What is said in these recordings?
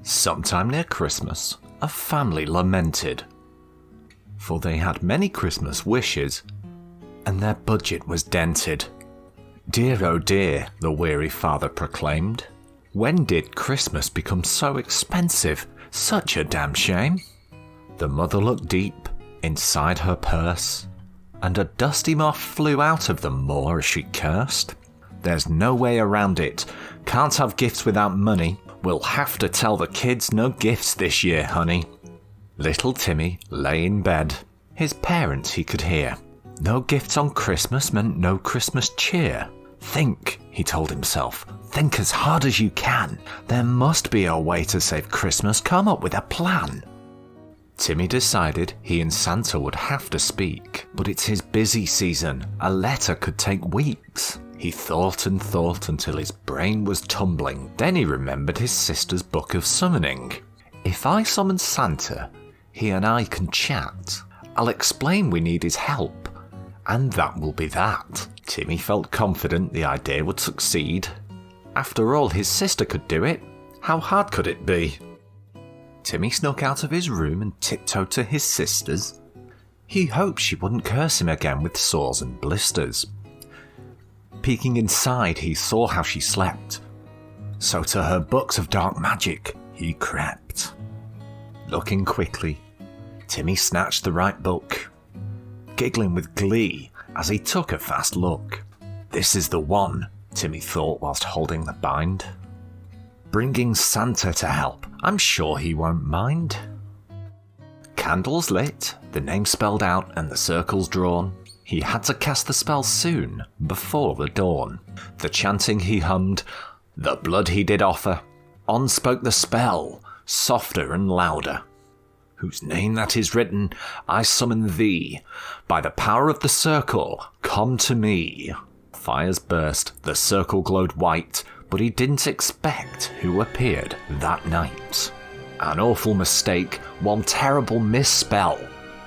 Sometime near Christmas, a family lamented, for they had many Christmas wishes, and their budget was dented. Dear oh dear, the weary father proclaimed, when did Christmas become so expensive? Such a damn shame. The mother looked deep inside her purse, and a dusty moth flew out of the maw as she cursed. There's no way around it, can't have gifts without money. We'll have to tell the kids no gifts this year, honey. Little Timmy lay in bed. His parents he could hear. No gifts on Christmas meant no Christmas cheer. Think, he told himself, think as hard as you can. There must be a way to save Christmas, come up with a plan. Timmy decided he and Santa would have to speak, but it's his busy season. A letter could take weeks. He thought and thought until his brain was tumbling. Then he remembered his sister's book of summoning. If I summon Santa, he and I can chat. I'll explain we need his help, and that will be that. Timmy felt confident the idea would succeed. After all, his sister could do it. How hard could it be? Timmy snuck out of his room and tiptoed to his sister's. He hoped she wouldn't curse him again with sores and blisters. Peeking inside, he saw how she slept. So to her books of dark magic, he crept. Looking quickly, Timmy snatched the right book, giggling with glee as he took a fast look. This is the one, Timmy thought whilst holding the bind. Bringing Santa to help, I'm sure he won't mind. Candles lit, the name spelled out and the circles drawn. He had to cast the spell soon, before the dawn. The chanting he hummed, the blood he did offer. On spoke the spell, softer and louder. Whose name that is written, I summon thee. By the power of the circle, come to me. Fires burst, the circle glowed white, but he didn't expect who appeared that night. An awful mistake, one terrible misspell,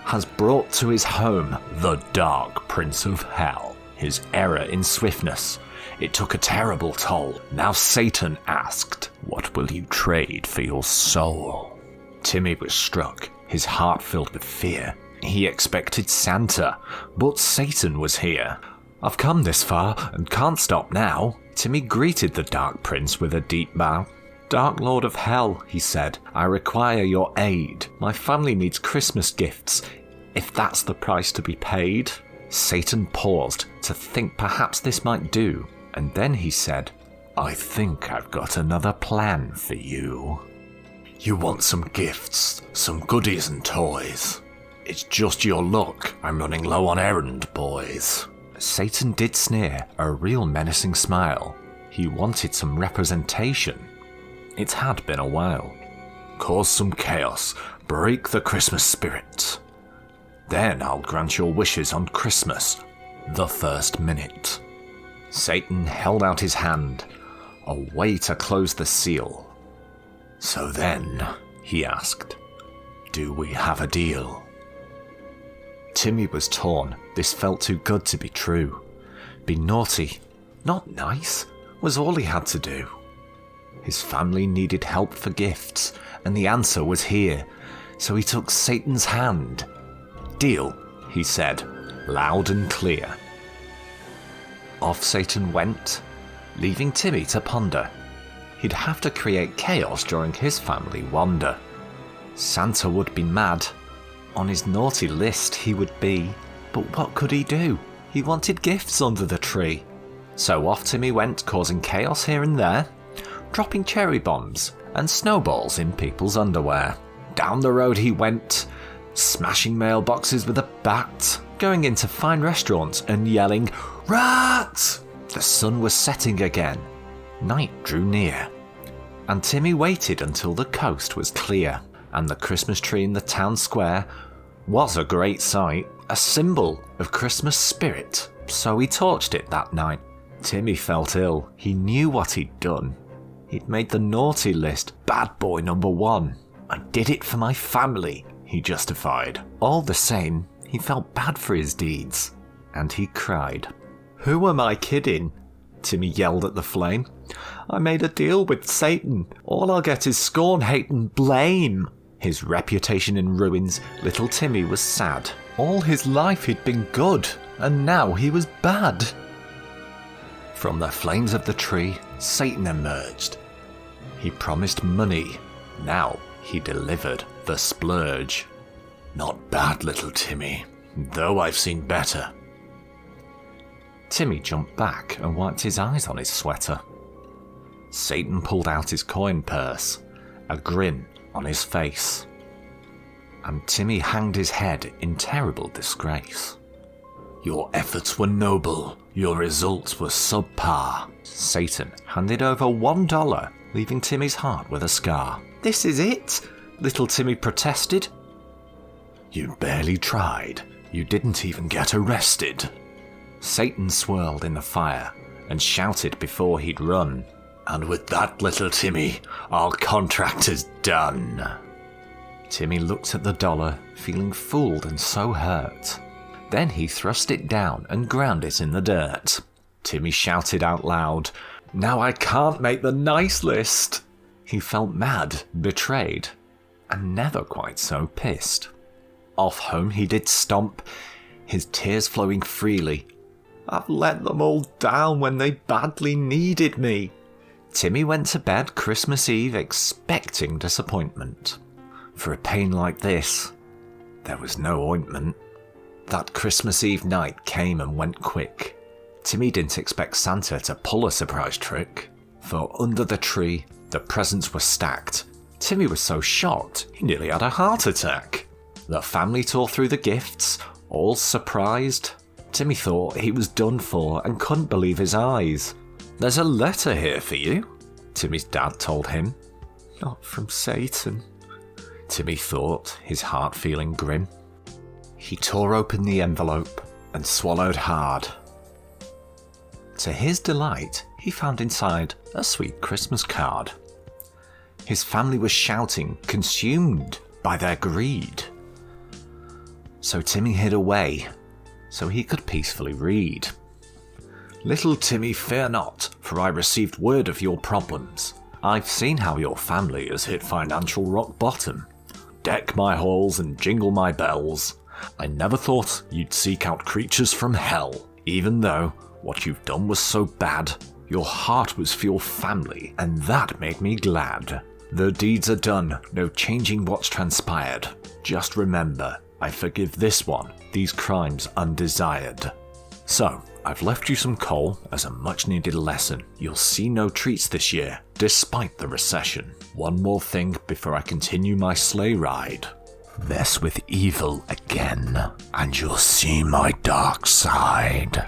has brought to his home the dark prince of hell. His error in swiftness, it took a terrible toll. Now Satan asked, what will you trade for your soul? Timmy was struck, his heart filled with fear. He expected Santa, but Satan was here. I've come this far and can't stop now. Timmy greeted the dark prince with a deep bow. Dark Lord of Hell, he said, I require your aid. My family needs Christmas gifts, if that's the price to be paid. Satan paused to think perhaps this might do, and then he said, I think I've got another plan for you. You want some gifts, some goodies and toys. It's just your luck, I'm running low on errand, boys. Satan did sneer, a real menacing smile. He wanted some representation. It had been a while. Cause some chaos, break the Christmas spirit. Then I'll grant your wishes on Christmas, the first minute. Satan held out his hand, a way to close the seal. So then, he asked, do we have a deal? Timmy was torn. This felt too good to be true. Be naughty, not nice, was all he had to do. His family needed help for gifts, and the answer was here, so he took Satan's hand. Deal, he said, loud and clear. Off Satan went, leaving Timmy to ponder. He'd have to create chaos during his family wander. Santa would be mad. On his naughty list he would be, but what could he do? He wanted gifts under the tree. So off Timmy went, causing chaos here and there, dropping cherry bombs and snowballs in people's underwear. Down the road he went, smashing mailboxes with a bat, going into fine restaurants and yelling, "Rat!" The sun was setting again. Night drew near, and Timmy waited until the coast was clear, and the Christmas tree in the town square was a great sight, a symbol of Christmas spirit, so he torched it that night. Timmy felt ill. He knew what he'd done. He'd made the naughty list bad boy number 1. I did it for my family, he justified. All the same, he felt bad for his deeds, and he cried. Who am I kidding? Timmy yelled at the flame. "I made a deal with Satan. All I'll get is scorn, hate and blame." His reputation in ruins, little Timmy was sad. All his life he'd been good, and now he was bad. From the flames of the tree, Satan emerged. He promised money. Now he delivered the splurge. "Not bad, little Timmy, though I've seen better." Timmy jumped back and wiped his eyes on his sweater. Satan pulled out his coin purse, a grin on his face. And Timmy hanged his head in terrible disgrace. "Your efforts were noble, your results were subpar." Satan handed over $1, leaving Timmy's heart with a scar. "This is it," little Timmy protested. "You barely tried. You didn't even get arrested." Satan swirled in the fire and shouted before he'd run. "And with that, little Timmy, our contract is done." Timmy looked at the dollar, feeling fooled and so hurt. Then he thrust it down and ground it in the dirt. Timmy shouted out loud, "Now I can't make the nice list." He felt mad, betrayed, and never quite so pissed. Off home he did stomp, his tears flowing freely. "I've let them all down when they badly needed me." Timmy went to bed Christmas Eve expecting disappointment. For a pain like this, there was no ointment. That Christmas Eve night came and went quick. Timmy didn't expect Santa to pull a surprise trick. For under the tree, the presents were stacked. Timmy was so shocked, he nearly had a heart attack. The family tore through the gifts, all surprised. Timmy thought he was done for and couldn't believe his eyes. "There's a letter here for you," Timmy's dad told him. "Not from Satan," Timmy thought, his heart feeling grim. He tore open the envelope and swallowed hard. To his delight, he found inside a sweet Christmas card. His family was shouting, consumed by their greed. So Timmy hid away, so he could peacefully read. "Little Timmy, fear not, for I received word of your problems. I've seen how your family has hit financial rock bottom. Deck my halls and jingle my bells. I never thought you'd seek out creatures from hell, even though what you've done was so bad. Your heart was for your family, and that made me glad. The deeds are done, no changing what's transpired. Just remember, I forgive this one, these crimes undesired. So, I've left you some coal as a much-needed lesson. You'll see no treats this year, despite the recession. One more thing before I continue my sleigh ride. Mess with evil again, and you'll see my dark side."